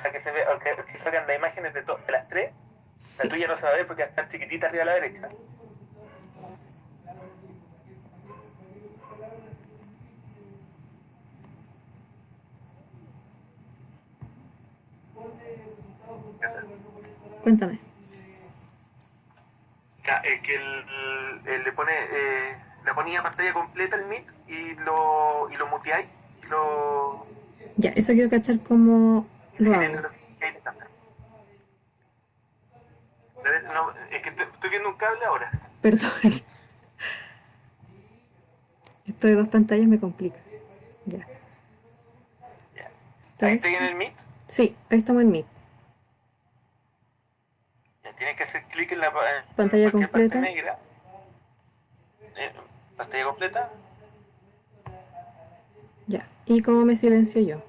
sea, que se ve, que salgan las imágenes de las tres. La Sí. tuya no se va a ver porque está chiquitita arriba a la derecha. Cuéntame. Que le pone, le ponía pantalla completa el Meet y lo muteáis y lo Ya, eso quiero cachar cómo y se lo genera hago. lo que hay de cámara. No, es que estoy viendo un cable ahora. Perdón. Esto de dos pantallas me complica. Ya. Ya. Ahí estoy Entonces, en el Meet. sí, ahí estamos en Meet. Ya tienes que hacer clic en Pantalla cualquier parte completa. negra, eh, pantalla completa. Ya. ¿Y cómo me silencio yo?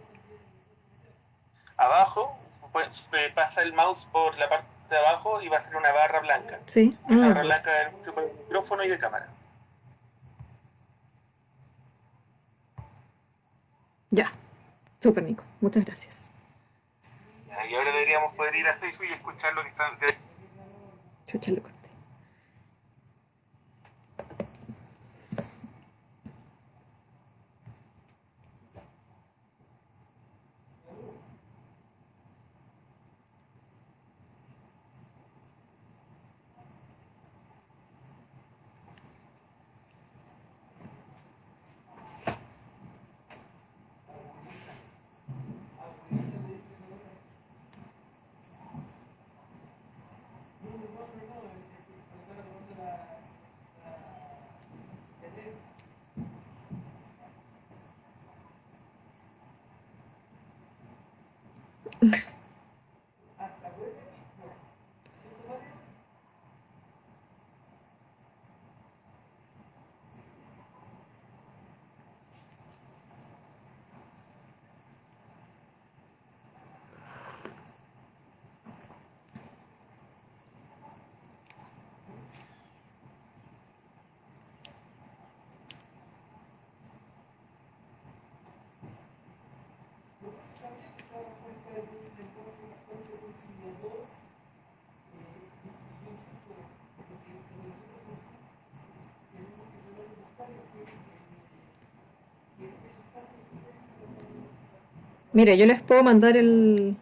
Abajo, pues, pasa el mouse por la parte de abajo y va a ser una barra blanca. ¿Sí? Esa Ah, barra ya. blanca es el micrófono y de cámara. Ya. Súper, Nico. Muchas gracias. Ya, y ahora deberíamos poder ir a Facebook y escuchar lo que están. Chucha, lo corté. Mire, yo les puedo mandar el...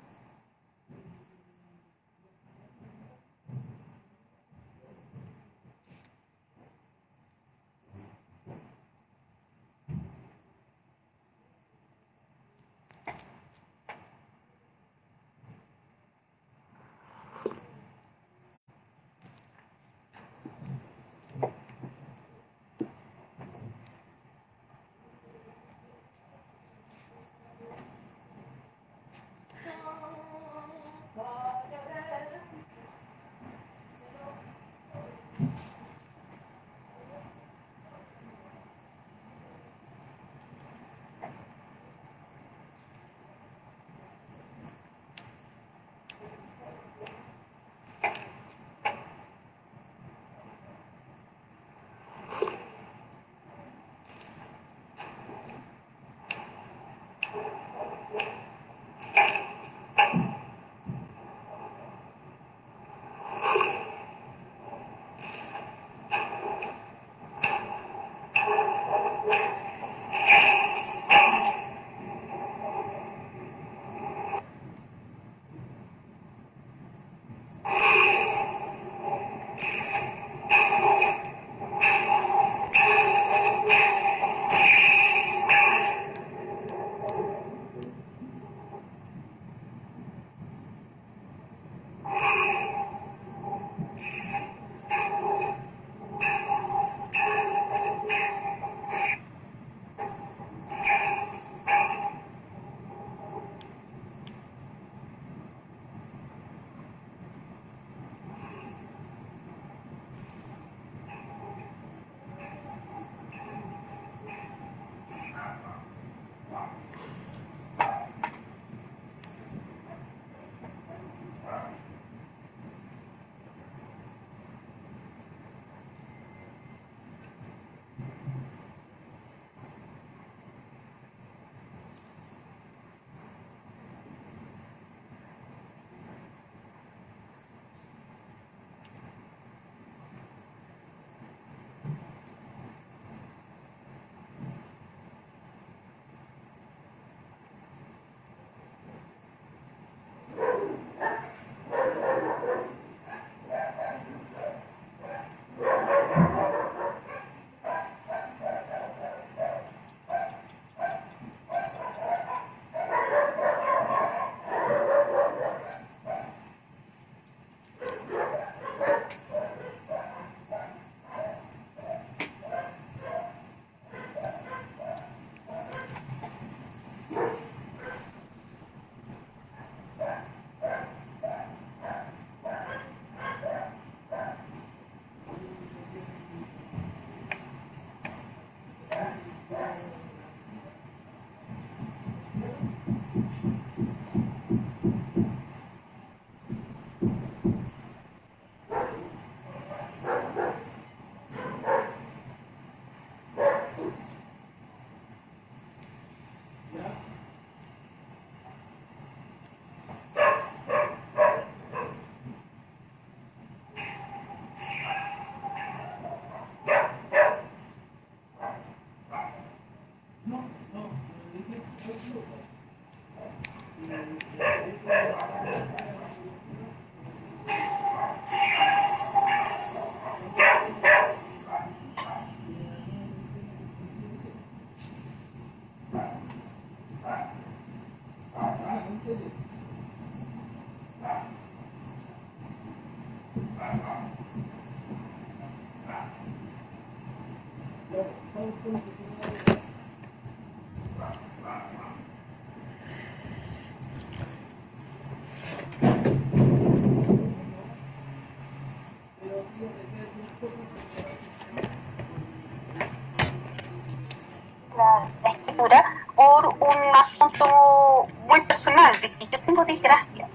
La escritura por un asunto muy personal, de que yo tengo disgrafia.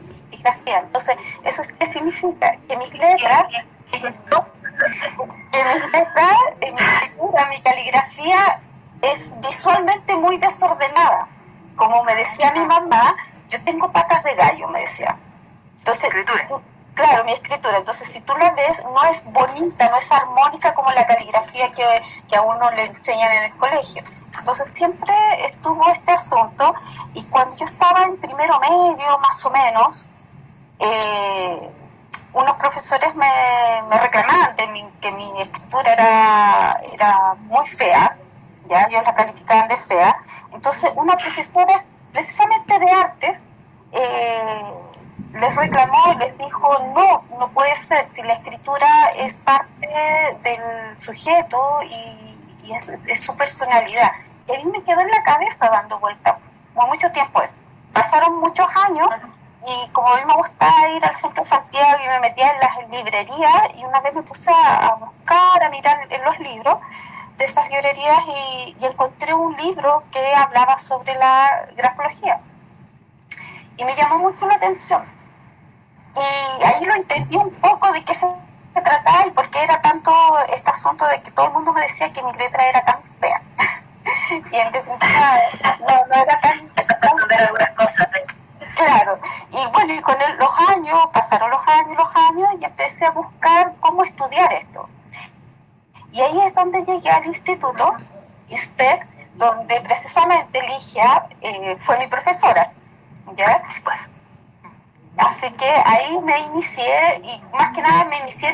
Entonces, ¿eso qué significa? Que mis letras, mi escritura, mi caligrafía es visualmente muy desordenada. Como me decía mi mamá, yo tengo patas de gallo, me decía. Entonces, claro, mi escritura. Entonces, si tú la ves, no es bonita, no es armónica como la caligrafía que a uno le enseñan en el colegio. Entonces, siempre estuvo este asunto, y cuando yo estaba en primero medio, más o menos, unos profesores me reclamaban que mi escritura era muy fea, ¿ya? Ellos la calificaban de fea. Entonces, una profesora, precisamente de artes, les reclamó y les dijo, no puede ser, si la escritura es parte del sujeto y es su personalidad. Y a mí me quedó en la cabeza dando vuelta por mucho tiempo eso. Pasaron muchos años, y como a mí me gustaba ir al centro de Santiago y me metía en las librerías, y una vez me puse a buscar, a mirar en los libros de esas librerías, y encontré un libro que hablaba sobre la grafología. Y me llamó mucho la atención. Y ahí lo entendí un poco de qué se trataba y por qué era tanto este asunto de que todo el mundo me decía que mi letra era tan fea. Y en definitiva no era tan... Esconder algunas cosas. Claro. Y bueno, y con los años, pasaron los años, y empecé a buscar cómo estudiar esto. Y ahí es donde llegué al instituto, ISPEC, donde precisamente Ligia fue mi profesora. ¿Ya? Pues. Así que ahí me inicié, y más que nada me inicié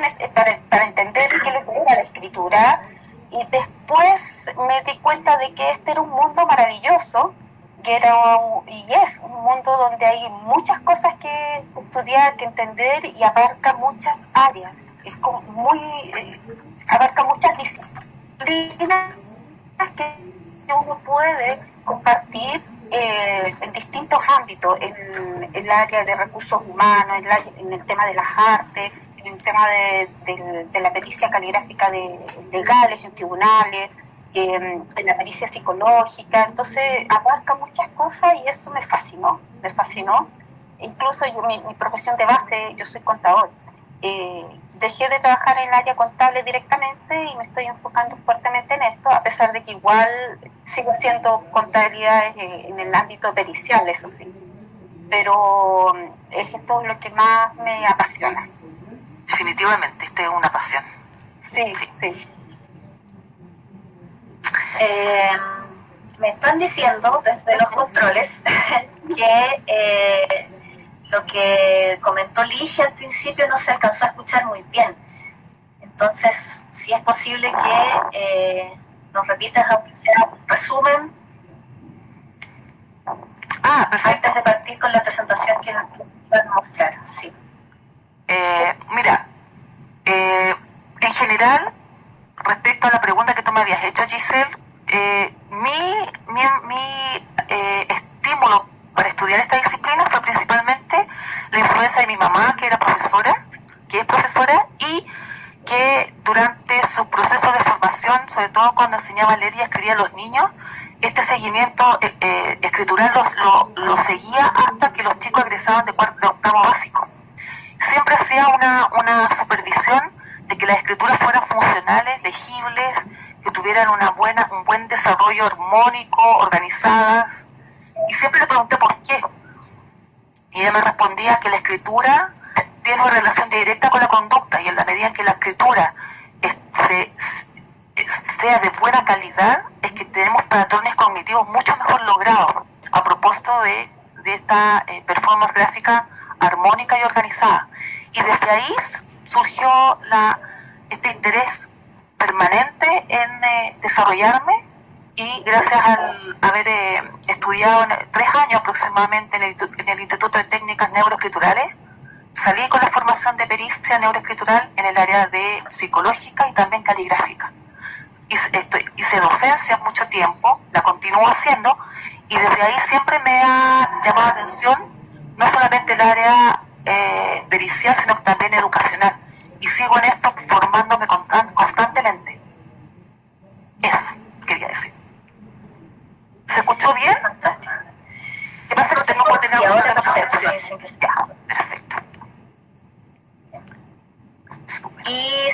para entender qué es lo que era la escritura, y después me di cuenta de que este era un mundo maravilloso, y es un mundo donde hay muchas cosas que estudiar, que entender, y abarca muchas áreas, es como abarca muchas disciplinas que uno puede compartir en distintos ámbitos, en el área de recursos humanos, en el tema de las artes, en el tema de la pericia caligráfica de legales en tribunales, en la pericia psicológica. Entonces abarca muchas cosas, y eso me fascinó. Incluso mi profesión de base, yo soy contador. Dejé de trabajar en el área contable directamente y me estoy enfocando fuertemente en esto, a pesar de que igual sigo haciendo contabilidades en el ámbito pericial, eso sí. Pero esto es lo que más me apasiona. Definitivamente, esta es una pasión. Sí. Me están diciendo desde los controles que lo que comentó Ligia al principio no se alcanzó a escuchar muy bien. Entonces, si es posible que nos repitas, aunque sea un resumen, antes de partir con la presentación que nos van a mostrar. Sí. Mira, en general, respecto a la pregunta que tú me habías hecho, Giselle, mi estímulo para estudiar esta disciplina fue principalmente la influencia de mi mamá, que es profesora, y que durante su proceso de formación, sobre todo cuando enseñaba a leer y a escribir a los niños, este seguimiento escritural lo seguía hasta que los chicos egresaban de octavo básico. Siempre hacía una supervisión de que las escrituras fueran funcionales, legibles, que tuvieran un buen desarrollo armónico, organizadas. Y siempre le pregunté por qué. Y ella me respondía que la escritura tiene una relación directa con la conducta, y en la medida en que la escritura sea de buena calidad, es que tenemos patrones cognitivos mucho mejor logrados, a propósito de de esta performance gráfica armónica y organizada. Y desde ahí surgió este interés permanente en desarrollarme, y gracias al haber estudiado 3 años aproximadamente en el Instituto de Técnicas Neuroescriturales, salí con la formación de pericia neuroescritural en el área de psicológica y también caligráfica. Hice docencia mucho tiempo, la continúo haciendo, y desde ahí siempre me ha llamado la atención no solamente el área pericial, sino también educacional. Y sigo en esto formándome constantemente. Eso quería decir. ¿Se escuchó bien? Fantástico. ¿Qué pasa? Que tengo que tener Y ahora una perfecto, percepción. me dicen que sí. Ya, perfecto. Y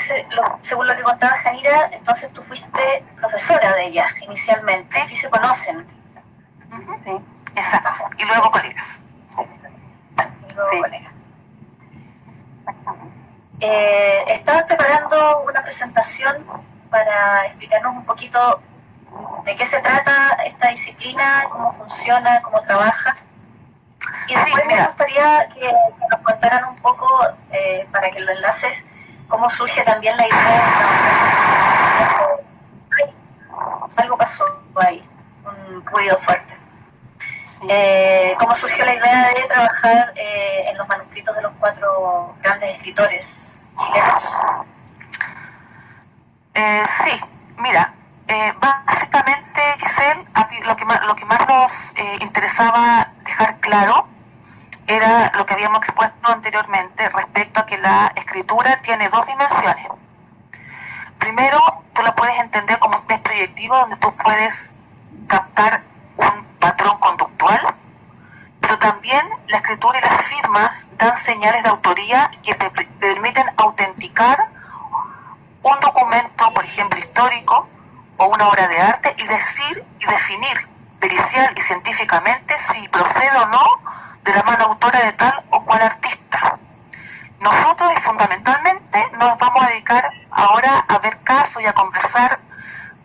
según lo que contaba Janira, entonces tú fuiste profesora de ella inicialmente, sí se conocen. Sí. Exacto. Y luego colegas. Y luego colegas. Estabas preparando una presentación para explicarnos un poquito de qué se trata esta disciplina, cómo funciona, cómo trabaja. Y después me gustaría que nos contaran un poco, para que lo enlaces, cómo surge también la idea de trabajar. Algo pasó ahí, un ruido fuerte. ¿Cómo surgió la idea de trabajar en los manuscritos de los 4 grandes escritores chilenos? Sí, mira, básicamente, Giselle, lo que más nos interesaba dejar claro era lo que habíamos expuesto anteriormente respecto a que la escritura tiene 2 dimensiones. Primero, tú la puedes entender como un test proyectivo donde tú puedes captar un patrón conductual, pero también la escritura y las firmas dan señales de autoría que te permiten autenticar un documento, por ejemplo, histórico o una obra de arte, y decir y definir pericial y científicamente si procede o no de la mano autora de tal o cual artista. Nosotros fundamentalmente nos vamos a dedicar ahora a ver casos y a conversar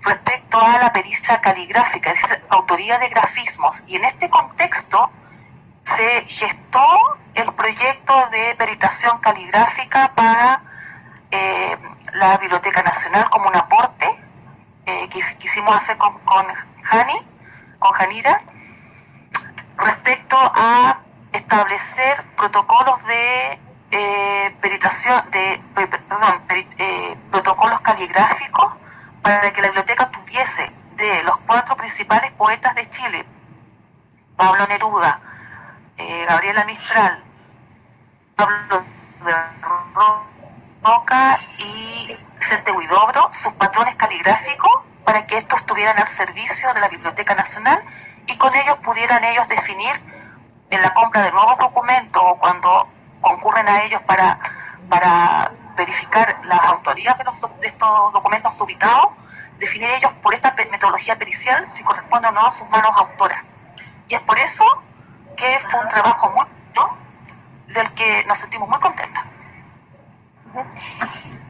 respecto a la pericia caligráfica, es decir, autoría de grafismos, y en este contexto se gestó el proyecto de peritación caligráfica para la Biblioteca Nacional como un aporte que quisimos hacer con Janira, respecto a establecer protocolos de protocolos caligráficos para que la biblioteca tuviese de los 4 principales poetas de Chile, Pablo Neruda, Gabriela Mistral, Pablo de Roca y Vicente Huidobro, sus patrones caligráficos, para que estos estuvieran al servicio de la Biblioteca Nacional y con ellos pudieran ellos definir en la compra de nuevos documentos o cuando concurren a ellos para verificar las autorías de estos documentos dubitados, definir ellos por esta metodología pericial si corresponde o no a sus manos autoras. Y es por eso que fue un trabajo muy bonito, del que nos sentimos muy contentas.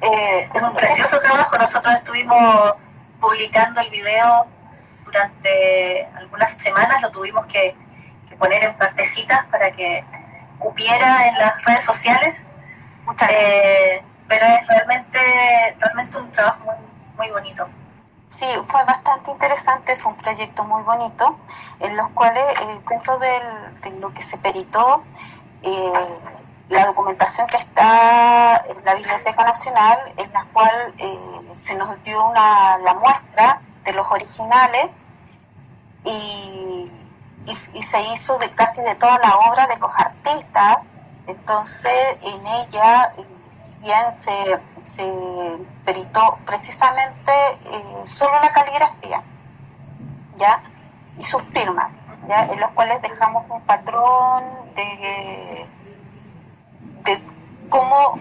Es un precioso trabajo. Nosotros estuvimos publicando el video durante algunas semanas, lo tuvimos que poner en partecitas para que cupiera en las redes sociales, pero es realmente un trabajo muy, muy bonito. Sí, fue bastante interesante, fue un proyecto muy bonito, en los cuales dentro de lo que se peritó, la documentación que está en la Biblioteca Nacional, en la cual se nos dio la muestra de los originales y se hizo casi de toda la obra de los artistas. Entonces en ella, si bien se peritó precisamente solo la caligrafía, ¿ya? Y sus firmas, ¿ya? En los cuales dejamos un patrón de cómo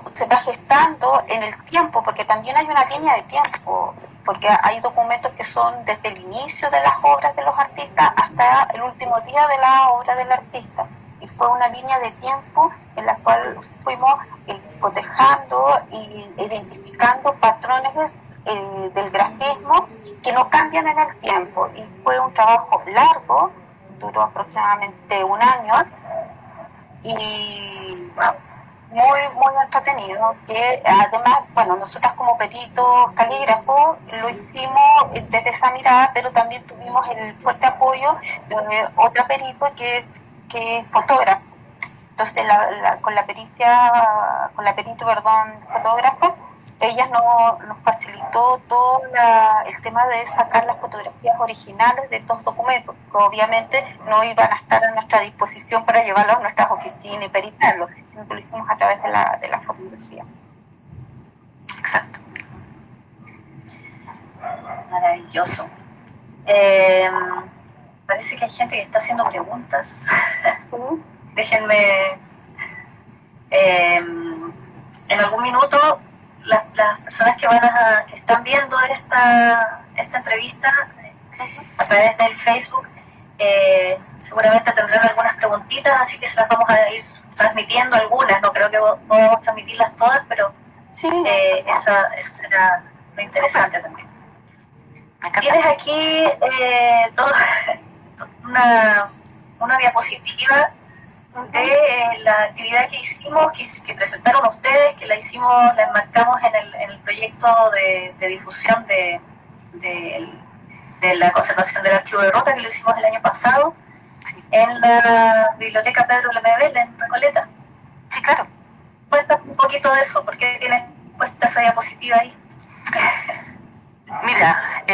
se va gestando en el tiempo, porque también hay una línea de tiempo, porque hay documentos que son desde el inicio de las obras de los artistas hasta el último día de la obra del artista, y fue una línea de tiempo en la cual fuimos cotejando e identificando patrones del grafismo que no cambian en el tiempo, y fue un trabajo largo duró aproximadamente un año y muy, muy entretenido, que además, bueno, nosotras como peritos calígrafos lo hicimos desde esa mirada, pero también tuvimos el fuerte apoyo de otra perito que es fotógrafa. Entonces, con la perito, fotógrafa, ella nos facilitó todo el tema de sacar las fotografías originales de estos documentos, que obviamente no iban a estar a nuestra disposición para llevarlos a nuestras oficinas y peritarlos, sino que lo hicimos a través de la fotografía. Exacto. Maravilloso. Parece que hay gente que está haciendo preguntas. Déjenme, en algún minuto, las personas que están viendo esta entrevista a través del Facebook, seguramente tendrán algunas preguntitas, así que se las vamos a ir transmitiendo algunas. No creo que podamos transmitirlas todas, pero sí, eso será lo interesante también. Tienes aquí una diapositiva de la actividad que hicimos, que presentaron ustedes, que la enmarcamos en el proyecto de difusión de la conservación del archivo de Rota, que lo hicimos el año pasado en la Biblioteca Pedro Lemebel en Recoleta. Sí, claro. Cuéntame un poquito de eso, ¿por qué tienes puesta esa diapositiva ahí? Mira,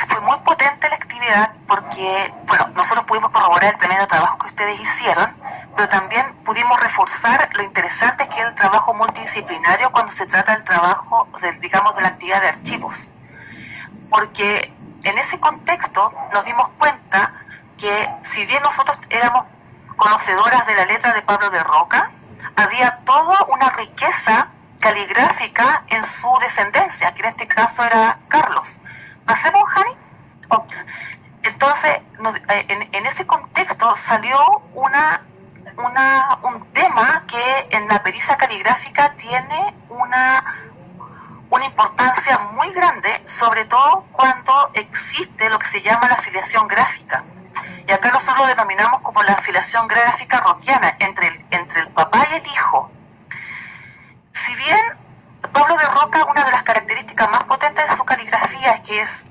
fue muy potente la actividad porque, bueno, nosotros pudimos corroborar el tremendo trabajo que ustedes hicieron, pero también pudimos reforzar lo interesante que es el trabajo multidisciplinario cuando se trata del trabajo, digamos, de la actividad de archivos. Porque en ese contexto nos dimos cuenta que si bien nosotros éramos conocedoras de la letra de Pablo de Roca, había toda una riqueza caligráfica en su descendencia, que en este caso era Carlos. ¿Pasemos, Jani? Entonces, en ese contexto salió un tema que en la pericia caligráfica tiene una importancia muy grande, sobre todo cuando existe lo que se llama la afiliación gráfica. Y acá nosotros lo denominamos como la afiliación gráfica roquiana, entre el papá y el hijo. Si bien Pablo de Roca, una de las características más potentes de su caligrafía es que es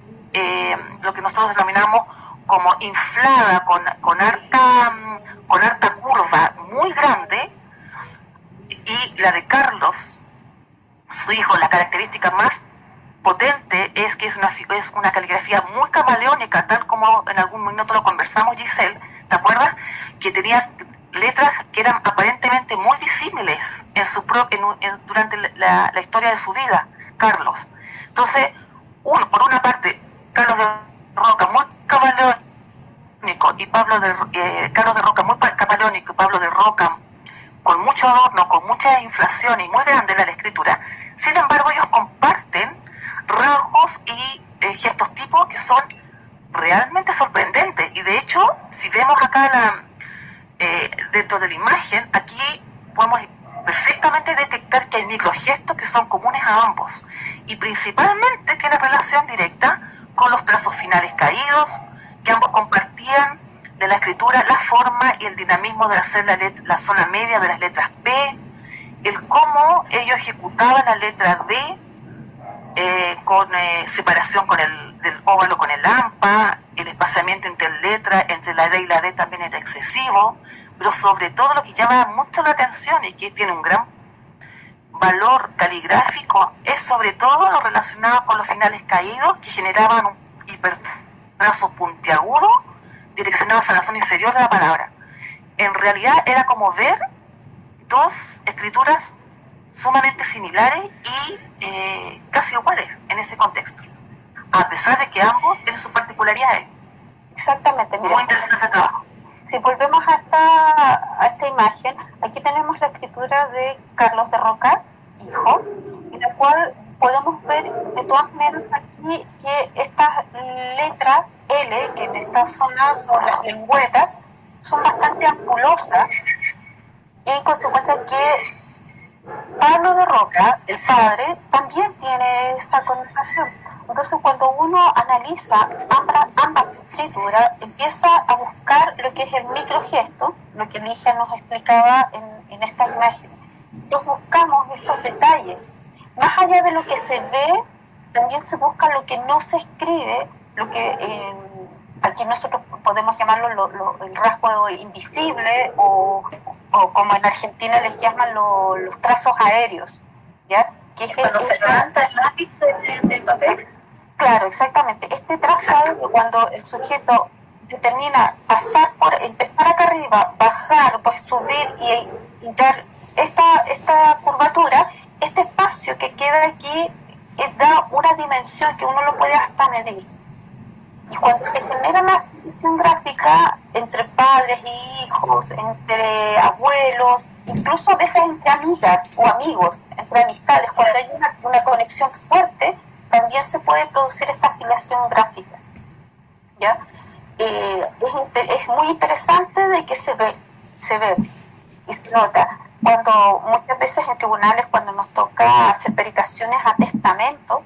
lo que nosotros denominamos como inflada, con harta curva muy grande, y la de Carlos, su hijo, la característica más potente es que es una caligrafía muy camaleónica, tal como en algún minuto lo conversamos, Giselle, ¿te acuerdas? Que tenía letras que eran aparentemente muy disímiles durante la historia de su vida, Carlos. Entonces, por una parte, Carlos de Roca muy camaleónico y Carlos de Roca muy camaleónico y Pablo de Roca con mucho adorno, con mucha inflación y muy grande en la escritura. Sin embargo, ellos comparten rasgos y gestos tipos que son realmente sorprendentes. Y de hecho, si vemos acá dentro de la imagen, aquí podemos perfectamente detectar que hay microgestos que son comunes a ambos, y principalmente tiene relación directa con los trazos finales caídos, que ambos compartían de la escritura, la forma y el dinamismo de hacer la zona media de las letras P, el cómo ellos ejecutaban la letra D con separación del óvalo con el AMPA, el espaciamiento entre la D y la D también era excesivo, pero sobre todo lo que llama mucho la atención y que tiene un gran valor caligráfico es sobre todo lo relacionado con los finales caídos, que generaban un hipertrazo puntiagudo direccionados a la zona inferior de la palabra. En realidad era como ver dos escrituras sumamente similares y casi iguales en ese contexto, a pesar de que ambos tienen sus particularidades. Exactamente. Muy interesante trabajo. Si volvemos a esta imagen, aquí tenemos la escritura de Carlos de Roca, hijo, en la cual podemos ver de todas maneras aquí que estas letras L, que en esta zona son las lengüetas, son bastante angulosas, y en consecuencia que Pablo de Roca, el padre, también tiene esa connotación. Entonces, cuando uno analiza ambas escrituras, empieza a buscar lo que es el microgesto, lo que Ligia nos explicaba en esta imagen. Entonces, buscamos estos detalles. Más allá de lo que se ve, también se busca lo que no se escribe, lo que aquí nosotros podemos llamarlo el rasgo invisible o como en Argentina les llaman los trazos aéreos, ¿ya? Que es cuando se levanta el lápiz del papel. Claro, exactamente. Este trazo aéreo, cuando el sujeto determina empezar acá arriba, bajar, pues subir y dar esta curvatura, este espacio que queda aquí da una dimensión que uno lo puede hasta medir. Y cuando se genera la visión gráfica entre padres y hijos, entre abuelos, incluso a veces entre amigas o amigos, entre amistades, cuando hay una conexión fuerte, también se puede producir esta afiliación gráfica. ¿Ya? Es muy interesante de que se ve y se nota. Cuando muchas veces en tribunales, cuando nos toca hacer peritaciones a testamento,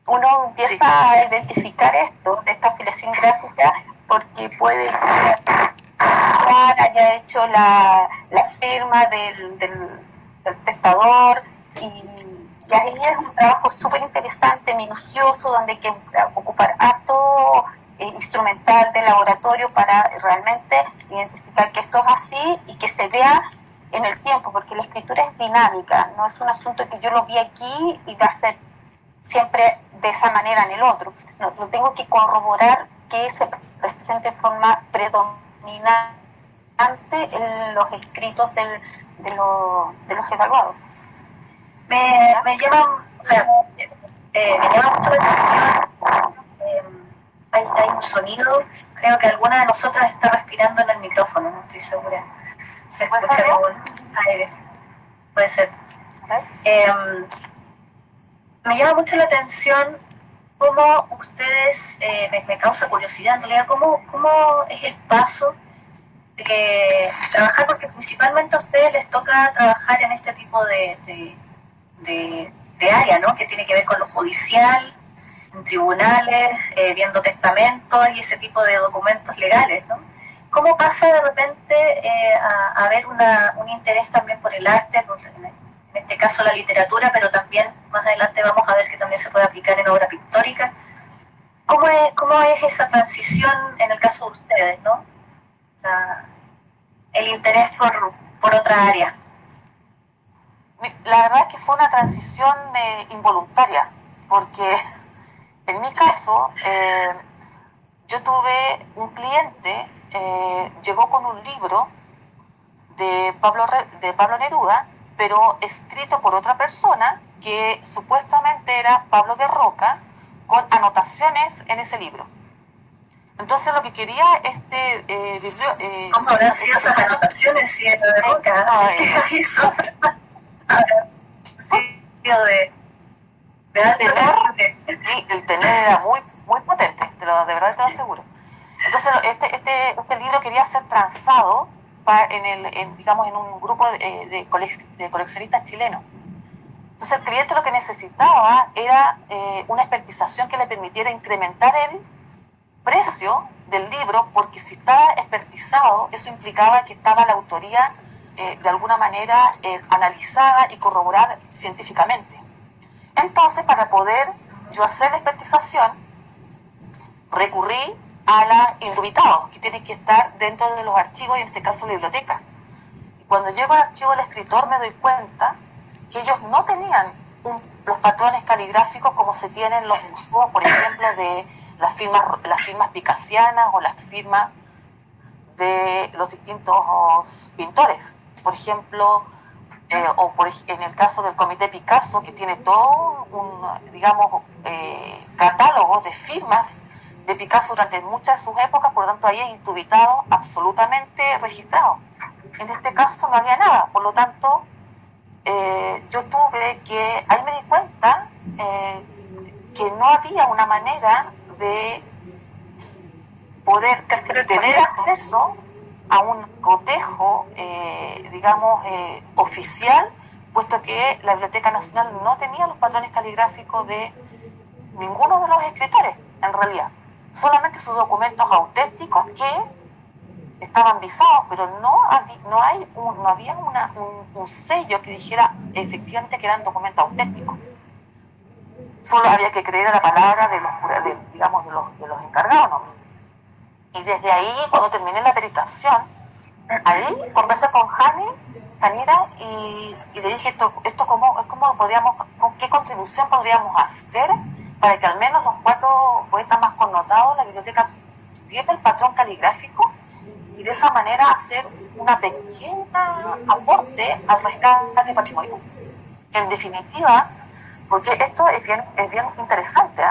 uno empieza a identificar esto, de esta afiliación gráfica, porque puede haya hecho la firma del testador y ahí es un trabajo súper interesante, minucioso, donde hay que ocupar acto instrumental de laboratorio para realmente identificar que esto es así y que se vea en el tiempo, porque la escritura es dinámica, no es un asunto que yo lo vi aquí y va a ser siempre de esa manera en el otro. No, lo tengo que corroborar que se presente en forma predominante en los escritos de los evaluados. Me llama mucho la atención. Hay un sonido, creo que alguna de nosotras está respirando en el micrófono, no estoy segura. Se escucha como aire. Puede ser. Me llama mucho la atención cómo ustedes, me causa curiosidad en realidad, cómo es el paso de que trabajar, porque principalmente a ustedes les toca trabajar en este tipo de área, ¿no? Que tiene que ver con lo judicial, en tribunales, viendo testamentos y ese tipo de documentos legales, ¿no? ¿Cómo pasa de repente a haber un interés también por el arte, en este caso la literatura, pero también más adelante vamos a ver que también se puede aplicar en obra pictórica? ¿Cómo es esa transición en el caso de ustedes, ¿no? El interés por otra área. La verdad es que fue una transición involuntaria, porque en mi caso yo tuve un cliente, llegó con un libro de Pablo Neruda, pero escrito por otra persona que supuestamente era Pablo de Roca, con anotaciones en ese libro. Entonces lo que quería ¿Cómo habrán sido esas anotaciones si era de Roca? El tener era muy, muy potente, de verdad te lo aseguro. Entonces este libro quería ser transado digamos en un grupo de coleccionistas chilenos. Entonces el cliente lo que necesitaba era una expertización que le permitiera incrementar el precio del libro, porque si estaba expertizado, eso implicaba que estaba la autoría de alguna manera analizada y corroborada científicamente. Entonces, para poder yo hacer la expertización, recurrí a la indubitados, que tiene que estar dentro de los archivos, y en este caso la biblioteca. Y cuando llego al archivo del escritor me doy cuenta que ellos no tenían los patrones caligráficos como se tienen en los museos, por ejemplo, de las firmas picasianas o las firmas de los distintos pintores. Por ejemplo, en el caso del Comité Picasso, que tiene todo digamos, catálogo de firmas de Picasso durante muchas de sus épocas, por lo tanto ahí hay indubitados absolutamente registrados. En este caso no había nada, por lo tanto yo tuve que, ahí me di cuenta que no había una manera de poder tener acceso a un cotejo, digamos, oficial, puesto que la Biblioteca Nacional no tenía los patrones caligráficos de ninguno de los escritores, en realidad. Solamente sus documentos auténticos que estaban visados, pero no había un sello que dijera efectivamente que eran documentos auténticos. Solo había que creer a la palabra de los encargados, ¿no? Y desde ahí, cuando terminé la peritación, ahí conversé con Janira, y le dije esto cómo podríamos, con qué contribución podríamos hacer para que al menos los 4 poetas más connotados de la biblioteca siguiera el patrón caligráfico y de esa manera hacer una pequeña aporte al rescate patrimonio. En definitiva, porque esto es bien interesante,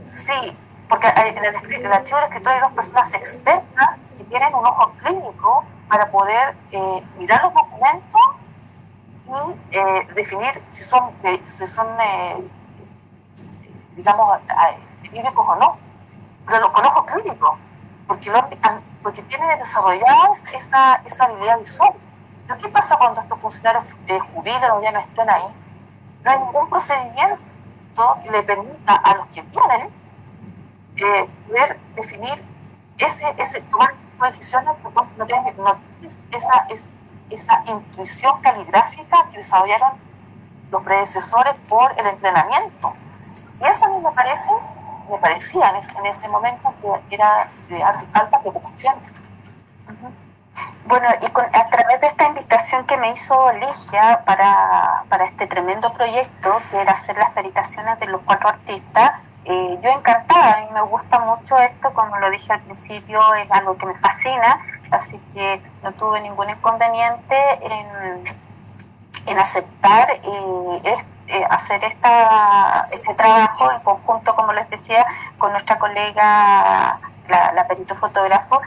sí, porque en el archivo del escritor hay 2 personas expertas que tienen un ojo clínico para poder mirar los documentos y definir si son digamos, verídicos o no, pero con ojo clínico, porque tiene desarrollada esa habilidad visual. Pero ¿qué pasa cuando estos funcionarios jubilan o ya no estén ahí? No hay ningún procedimiento que le permita a los que vienen poder definir tomar decisiones, porque no tienen esa intuición caligráfica que desarrollaron los predecesores por el entrenamiento. Y eso a mí me parecía en ese momento que era de alta preocupación. Bueno, y a través de esta invitación que me hizo Ligia para este tremendo proyecto, que era hacer las peritaciones de los 4 artistas, yo encantada, a mí me gusta mucho esto, como lo dije al principio, es algo que me fascina, así que no tuve ningún inconveniente en aceptar hacer este trabajo en conjunto, como les decía, con nuestra colega, la perito fotógrafo,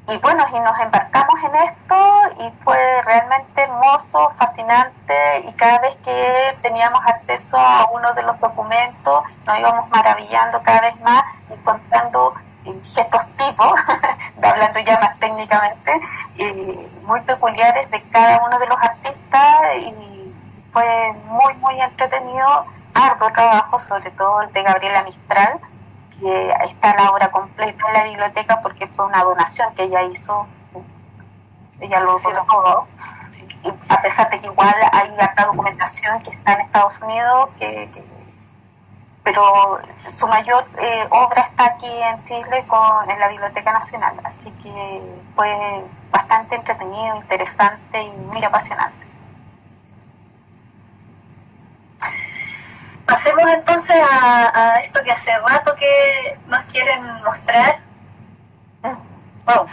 y bueno, y nos embarcamos en esto y fue realmente hermoso, fascinante, y cada vez que teníamos acceso a uno de los documentos nos íbamos maravillando cada vez más, encontrando gestos tipos, hablando ya más técnicamente, muy peculiares de cada uno de los artistas, y fue muy, muy entretenido, arduo trabajo, sobre todo el de Gabriela Mistral, que está la obra completa en la biblioteca porque fue una donación que ella hizo, ella lo donó todo, y a pesar de que igual hay harta documentación que está en Estados Unidos, pero su mayor obra está aquí en Chile en la Biblioteca Nacional, así que fue bastante entretenido, interesante y muy apasionante. Pasemos entonces a esto que hace rato que nos quieren mostrar. Wow.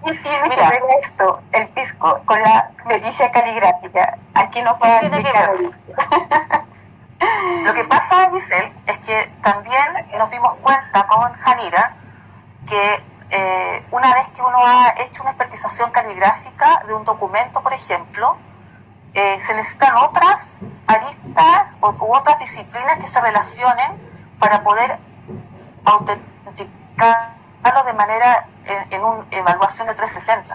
Y tiene que ver esto, el pisco con la pericia caligráfica. Aquí nos va a explicar. Lo que pasa, Giselle, es que también nos dimos cuenta con Janira que una vez que uno ha hecho una expertización caligráfica de un documento, por ejemplo, se necesitan otras aristas u otras disciplinas que se relacionen para poder autenticarlo de manera en una evaluación de 360.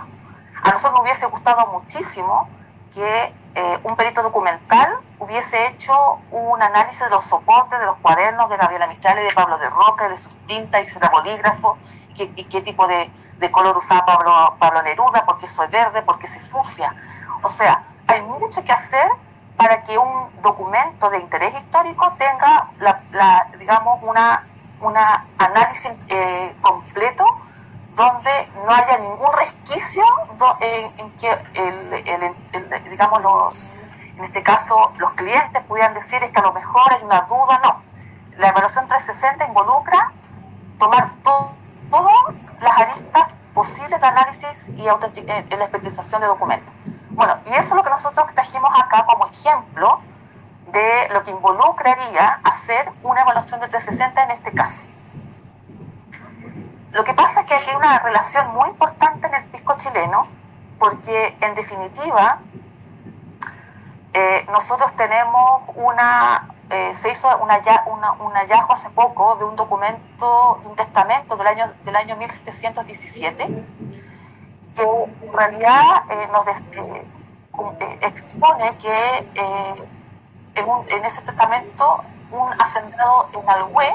A nosotros nos hubiese gustado muchísimo que un perito documental hubiese hecho un análisis de los soportes de los cuadernos de Gabriela Mistral y de Pablo de Roca, de sus tintas y si era bolígrafo, y qué tipo de color usaba Pablo Neruda, porque eso es verde, porque se fucsia. O sea, hay mucho que hacer para que un documento de interés histórico tenga digamos una análisis completo, donde no haya ningún resquicio en que digamos en este caso los clientes pudieran decir es que a lo mejor hay una duda. No, la evaluación 360 involucra tomar todas las aristas posibles de análisis y en la expertización de documentos. Bueno, y eso es lo que nosotros trajimos acá como ejemplo de lo que involucraría hacer una evaluación de 360 en este caso. Lo que pasa es que aquí hay una relación muy importante en el pisco chileno, porque en definitiva nosotros tenemos se hizo un hallazgo hace poco de un documento, de un testamento del año 1717, que en realidad nos expone que en ese testamento un hacendado en Alhué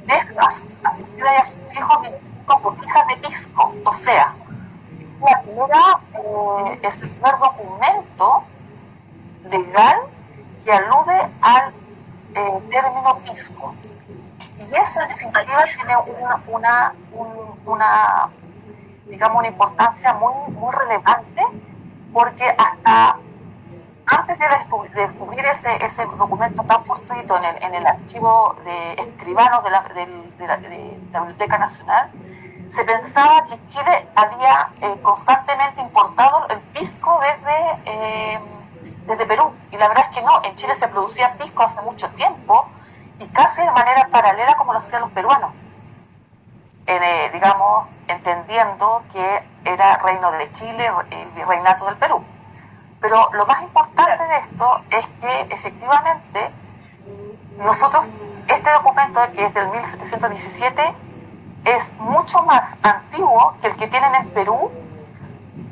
deja a su vida y a sus hijos 25 botijas de pisco. O sea, es el primer documento legal que alude al término pisco. Y eso en definitiva tiene digamos, una importancia muy relevante, porque hasta antes de descubrir ese documento tan fortuito en el archivo de escribanos de la Biblioteca Nacional, se pensaba que Chile había constantemente importado el pisco desde Perú, y la verdad es que no. En Chile se producía pisco hace mucho tiempo y casi de manera paralela como lo hacían los peruanos, digamos, entendiendo que era reino de Chile, el virreinato del Perú. Pero lo más importante de esto es que efectivamente nosotros, este documento que es del 1717 es mucho más antiguo que el que tienen en Perú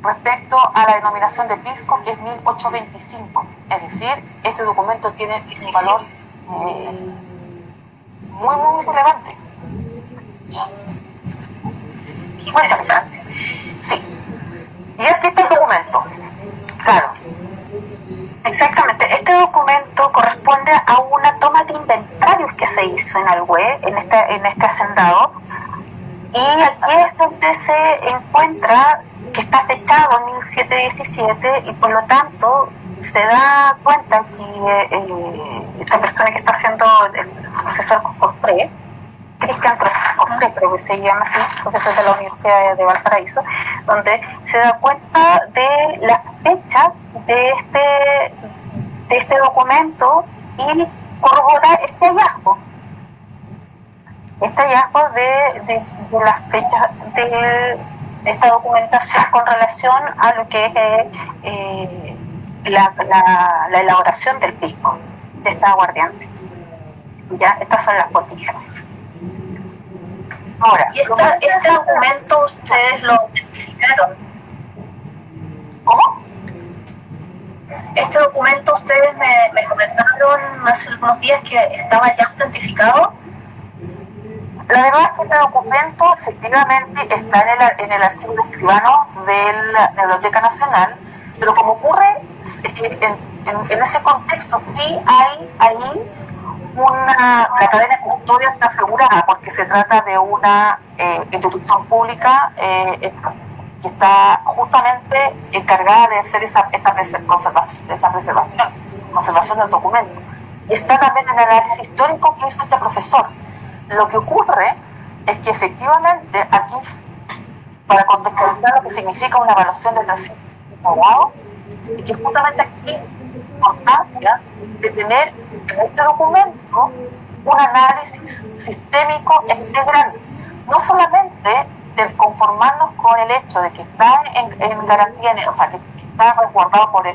respecto a la denominación de pisco, que es 1825. Es decir, este documento tiene un valor muy relevante. Qué interesante. Sí. Y aquí está el documento. Claro. Exactamente. Este documento corresponde a una toma de inventarios que se hizo en Alhué, en este hacendado. Y aquí es donde se encuentra que está fechado en 1717 y por lo tanto se da cuenta que esta persona que está haciendo el profesor Cofré, Cristian Cofré, creo que se llama así, profesor de la Universidad de Valparaíso, donde se da cuenta de la fecha de este documento y corrobora este hallazgo de las fechas de esta documentación con relación a lo que es la elaboración del pisco, de esta aguardiente. Ya, estas son las botijas. Ahora, ¿Y este documento ustedes lo identificaron? ¿cómo? Este documento ustedes me comentaron hace algunos días que estaba ya autentificado. La verdad es que este documento efectivamente está en el archivo de escribanos de la Biblioteca Nacional, pero como ocurre en ese contexto, sí hay ahí la cadena de custodia está asegurada, porque se trata de una institución pública que está justamente encargada de hacer esa conservación del documento. Y está también en el análisis histórico que hizo este profesor. Lo que ocurre es que efectivamente aquí, para contextualizar lo que significa una evaluación de 300 grados, y que justamente aquí la importancia de tener en este documento un análisis sistémico e integral, no solamente de conformarnos con el hecho de que está en garantía, o sea, que está resguardado por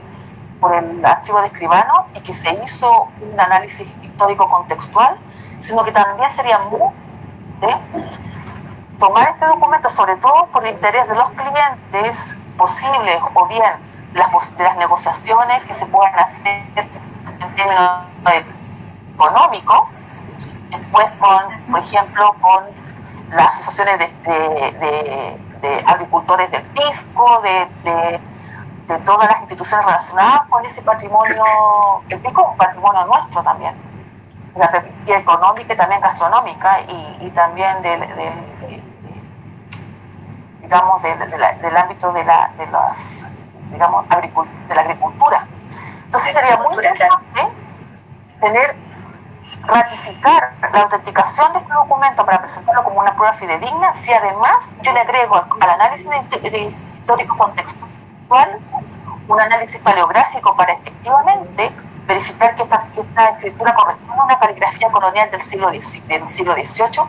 el archivo de escribano y que se hizo un análisis histórico contextual, sino que también sería muy tomar este documento, sobre todo por el interés de los clientes posibles, o bien de las negociaciones que se puedan hacer en términos económicos, después por ejemplo, con las asociaciones de agricultores del pisco, de todas las instituciones relacionadas con ese patrimonio. El pisco es un patrimonio nuestro también, de la perspectiva económica y también gastronómica, y también del ámbito de la agricultura. Entonces sería muy importante ratificar la autenticación de este documento para presentarlo como una prueba fidedigna, si además yo le agrego al análisis histórico contextual un análisis paleográfico para efectivamente verificar que esta escritura corresponde a una caligrafía colonial del siglo XVIII,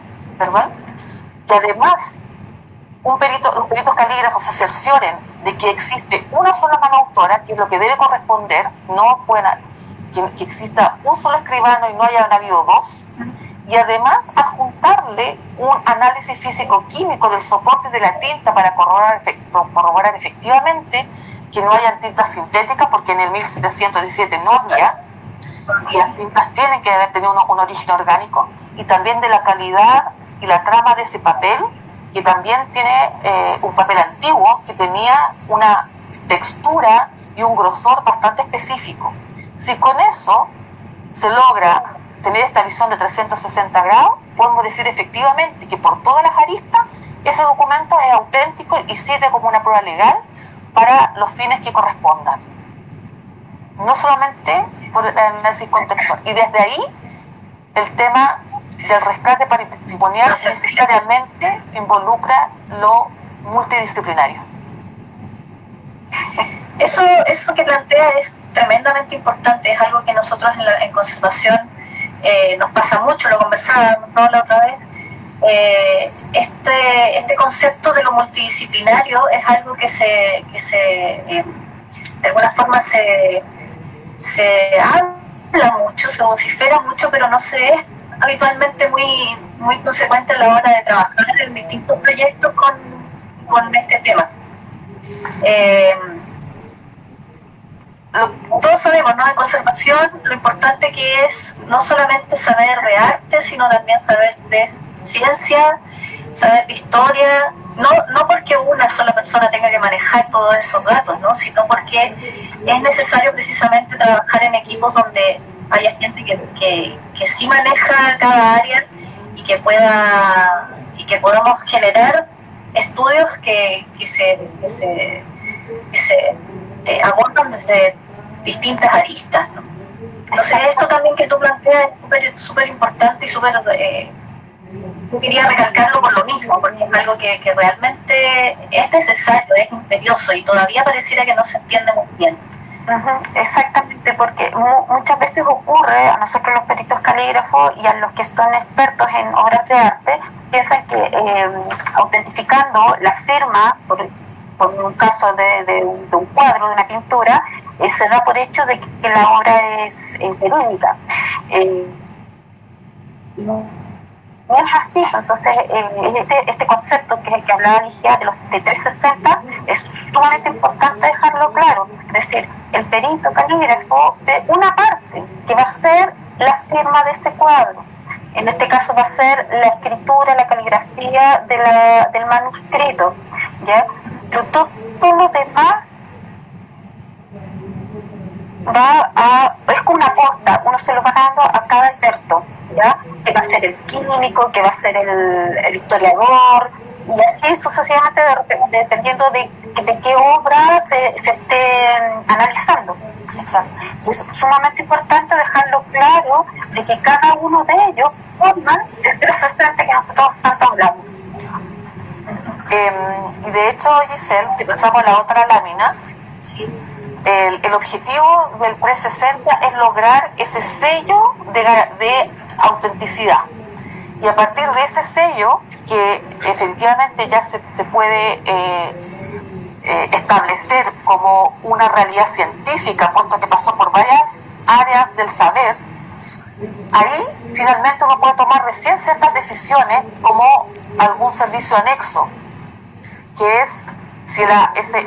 que además un perito calígrafo se cercioren de que existe una sola mano autora, que es lo que debe corresponder, no que exista un solo escribano y no hayan habido dos, y además adjuntarle un análisis físico-químico del soporte de la tinta para corroborar efectivamente que no hayan tintas sintéticas, porque en el 1717 no había, las tintas tienen que haber tenido un origen orgánico, y también de la calidad y la trama de ese papel, que también tiene un papel antiguo que tenía una textura y un grosor bastante específico. Si con eso se logra tener esta visión de 360 grados, podemos decir efectivamente que por todas las aristas ese documento es auténtico y sirve como una prueba legal para los fines que correspondan, no solamente por el análisis contextual. Y desde ahí el tema del rescate patrimonial necesariamente involucra lo multidisciplinario. Eso que plantea es tremendamente importante, es algo que nosotros en conservación nos pasa mucho, lo conversábamos, ¿no?, la otra vez. Este concepto de lo multidisciplinario es algo que de alguna forma se habla mucho, se vocifera mucho, pero no se es habitualmente muy consecuente a la hora de trabajar en distintos proyectos con este tema. Todos sabemos, ¿no?, en conservación lo importante que es no solamente saber de arte, sino también saber de ciencia, saber de historia, no porque una sola persona tenga que manejar todos esos datos, ¿no?, sino porque es necesario precisamente trabajar en equipos donde haya gente que sí maneja cada área y que podamos generar estudios que se abordan desde distintas aristas, ¿no? Entonces esto también que tú planteas es súper importante y quería recalcarlo por lo mismo, porque es algo que realmente es necesario, es imperioso y todavía pareciera que no se entiende muy bien. Exactamente, porque muchas veces ocurre a nosotros los peritos calígrafos y a los que son expertos en obras de arte, piensan que autentificando la firma, por un caso de un cuadro, de una pintura, se da por hecho de que la obra es verídica. No es así. Entonces este concepto que hablaba Ligia de 360 es sumamente importante dejarlo claro. Es decir, el perito calígrafo ve una parte que va a ser la firma de ese cuadro. En este caso va a ser la escritura, la caligrafía del manuscrito, ¿ya? Pero todo lo demás es como una posta, uno se lo va dando a cada experto, ¿ya? Que va a ser el químico, que va a ser el historiador, y así sucesivamente, dependiendo de qué obra se esté analizando. Es sumamente importante dejarlo claro de que cada uno de ellos forman el 360 que nosotros tanto hablamos. Y de hecho, Giselle, si pasamos a la otra lámina, Sí. El objetivo del 360 es lograr ese sello de autenticidad. Y a partir de ese sello, que efectivamente ya se puede establecer como una realidad científica, puesto que pasó por varias áreas del saber, ahí finalmente uno puede tomar recién ciertas decisiones, como algún servicio anexo, que es si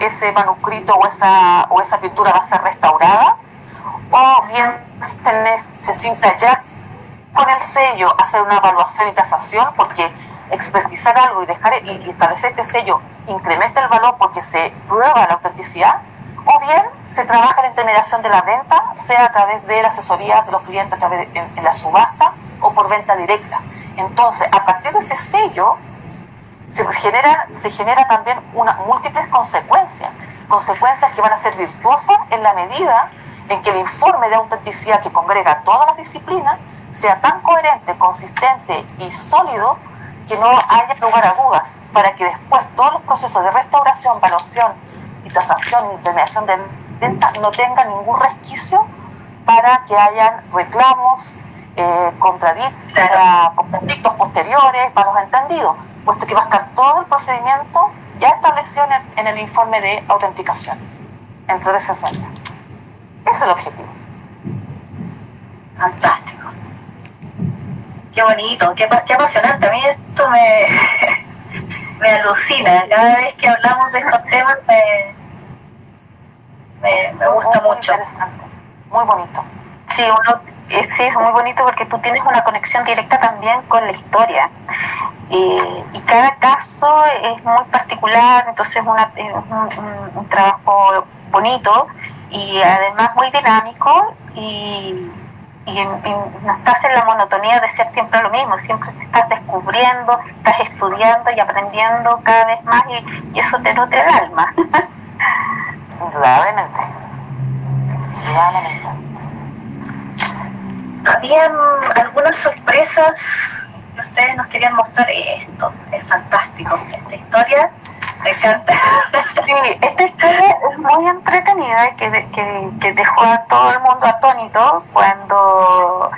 ese manuscrito o esa pintura va a ser restaurada, o bien se necesita ya con el sello hacer una evaluación y tasación, porque expertizar algo y establecer este sello incrementa el valor porque se prueba la autenticidad, o bien se trabaja la intermediación de la venta, sea a través de la asesoría de los clientes, a través en la subasta o por venta directa. Entonces, a partir de ese sello se genera también múltiples consecuencias que van a ser virtuosas en la medida en que el informe de autenticidad que congrega todas las disciplinas sea tan coherente, consistente y sólido que no haya lugar a dudas, para que después todos los procesos de restauración, evaluación y tasación y intermediación de venta no tengan ningún resquicio para que hayan reclamos, conflictos posteriores para los entendidos, puesto que va a estar todo el procedimiento ya establecido en el informe de autenticación en 360. Ese es el objetivo. Fantástico. Qué bonito, qué apasionante. A mí esto me alucina. Cada vez que hablamos de estos temas me gusta mucho. Interesante, muy bonito. Sí, sí, es muy bonito porque tú tienes una conexión directa también con la historia. Y cada caso es muy particular, entonces es un trabajo bonito y además muy dinámico y no estás en la monotonía de ser siempre lo mismo, siempre te estás descubriendo, estás estudiando y aprendiendo cada vez más y eso te nutre el alma. Indudablemente. Habían algunas sorpresas que ustedes nos querían mostrar. Esto es fantástico, esta historia me encanta. Sí, esta historia es muy entretenida que dejó a todo el mundo atónito cuando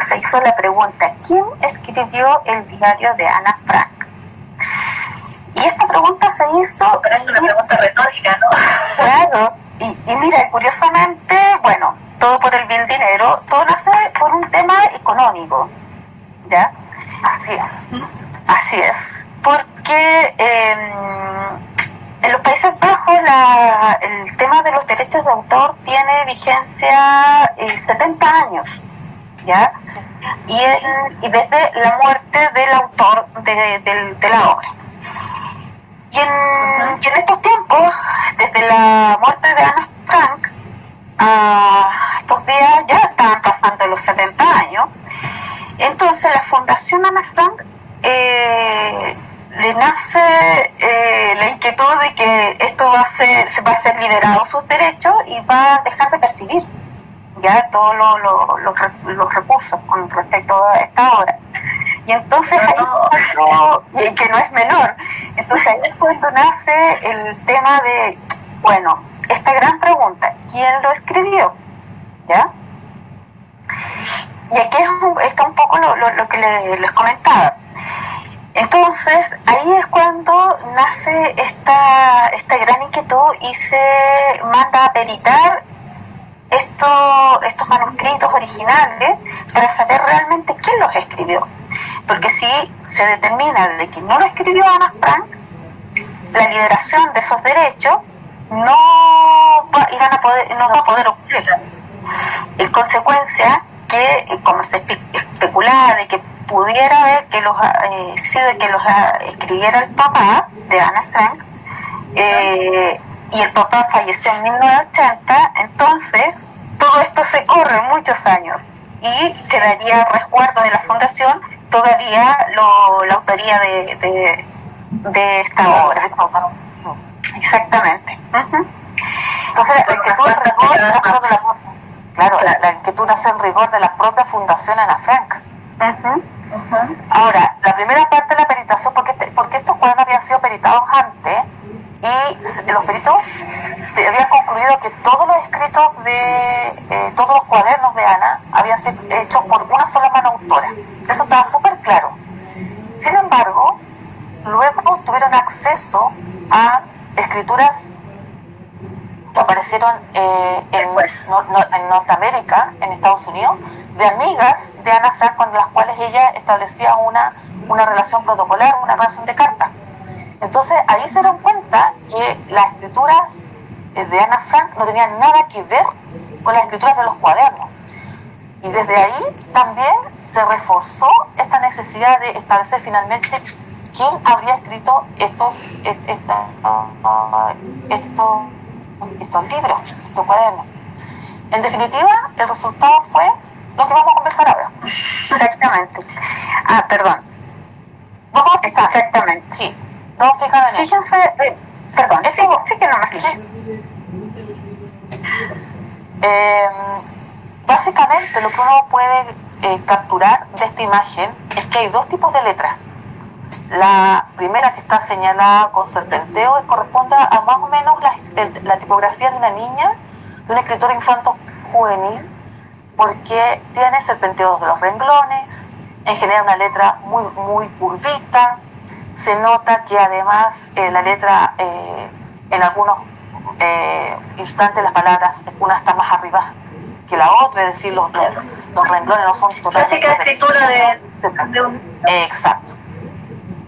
se hizo la pregunta: ¿quién escribió el diario de Ana Frank? Y esta pregunta se hizo... Pero es una pregunta retórica, ¿no? Claro, y mira, curiosamente, bueno, todo por el bien dinero, todo nace por un tema económico, ¿ya? Así es. Así es, porque en los Países Bajos el tema de los derechos de autor tiene vigencia 70 años, ¿ya? Y desde la muerte del autor de la obra. Y en estos tiempos, desde la muerte de Ana Frank, estos días ya estaban pasando los 70 años. Entonces la Fundación Ana Frank le nace la inquietud de que esto se va a ser liberado sus derechos y va a dejar de percibir ya todos los recursos con respecto a esta obra. Y entonces ahí que no es menor, entonces ahí es cuando nace el tema de, bueno, esta gran pregunta: ¿quién lo escribió? ¿Ya? Y aquí está un poco lo que les comentaba. Entonces ahí es cuando nace esta gran inquietud y se manda a peritar estos manuscritos originales para saber realmente quién los escribió. Porque si se determina de que no lo escribió Ana Frank, la liberación de esos derechos no va a poder ocurrir. En consecuencia, que como se especulaba de que pudiera haber sido que los escribiera el papá de Ana Frank, y el papá falleció en 1980, entonces todo esto se corre muchos años y quedaría a resguardo de la fundación todavía la autoría de esta obra. Exactamente. Entonces la inquietud la inquietud nace en rigor de la propia Fundación Ana Frank. Ahora, la primera parte de la peritación, porque estos cuadernos habían sido peritados antes y los peritos habían concluido que todos los escritos de todos los cuadernos de Ana habían sido hechos por una sola mano autora. Eso estaba súper claro. Sin embargo, luego tuvieron acceso a escrituras que aparecieron en Norteamérica, en Estados Unidos, de amigas de Ana Frank con las cuales ella establecía una relación protocolar, una relación de carta. Entonces ahí se dieron cuenta que las escrituras de Ana Frank no tenían nada que ver con las escrituras de los cuadernos. Y desde ahí también se reforzó esta necesidad de establecer finalmente quién habría escrito estos libros, estos cuadernos. En definitiva, el resultado fue lo que vamos a conversar ahora. Exactamente. Perdón. Vamos a fijar. Exactamente. Sí. Vamos a fijar en eso. Fíjense, perdón, sí que no me fijé. Básicamente lo que uno puede capturar de esta imagen es que hay dos tipos de letras. La primera, que está señalada con serpenteo, corresponde a más o menos la tipografía de una niña, de un escritor infanto juvenil, porque tiene serpenteos de los renglones, en general una letra muy curvita. Se nota que además la letra, en algunos instantes las palabras, una está más arriba que la otra, es decir, los renglones no son totalmente... Clásica escritura de un... Exacto.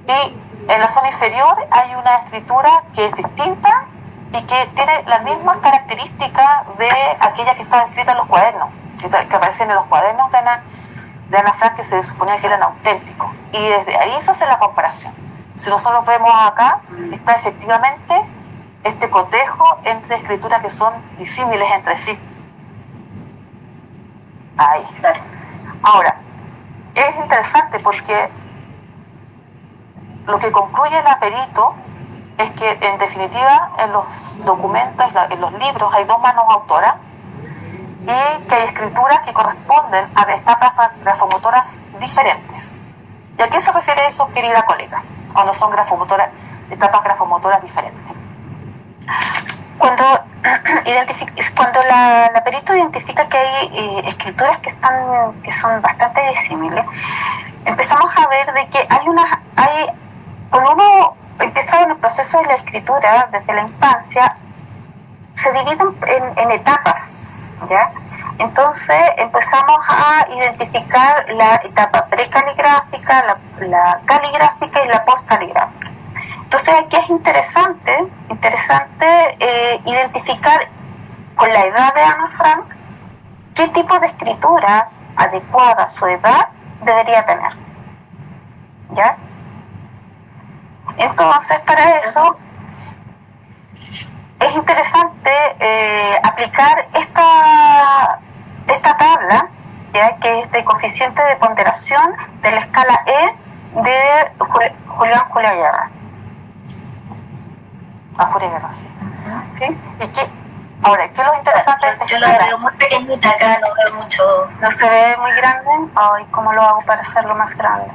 Y en la zona inferior hay una escritura que es distinta y que tiene las mismas características de aquella que está escrita en los cuadernos. que aparecen en los cuadernos de Ana Frank, que se suponía que eran auténticos. Y desde ahí se hace la comparación. Si nosotros vemos acá, está efectivamente este cotejo entre escrituras que son disímiles entre sí. Ahí. Claro. Ahora, es interesante porque lo que concluye el aperito es que, en definitiva, en los documentos, en los libros, hay dos manos autoras y que hay escrituras que corresponden a etapas grafomotoras diferentes. ¿Y a qué se refiere eso, querida colega, cuando son etapas grafomotoras diferentes? Cuando la perito identifica que hay escrituras que son bastante disímiles, empezamos a ver de que cuando uno empieza en el proceso de la escritura desde la infancia, se dividen en etapas, ¿ya? Entonces empezamos a identificar la etapa precaligráfica, la caligráfica y la postcaligráfica. Entonces aquí es interesante identificar con la edad de Ana Frank qué tipo de escritura adecuada a su edad debería tener, ¿ya? Entonces, para eso es interesante aplicar esta tabla, ¿ya? Que es de coeficiente de ponderación de la escala E de Julián Julia Guerra. A Julia Guerra, sí. ¿Sí? Ahora, ¿qué es lo interesante de esta Yo la escala? veo muy pequeñita acá, no veo mucho. ¿No se ve muy grande? Ay, ¿cómo lo hago para hacerlo más grande?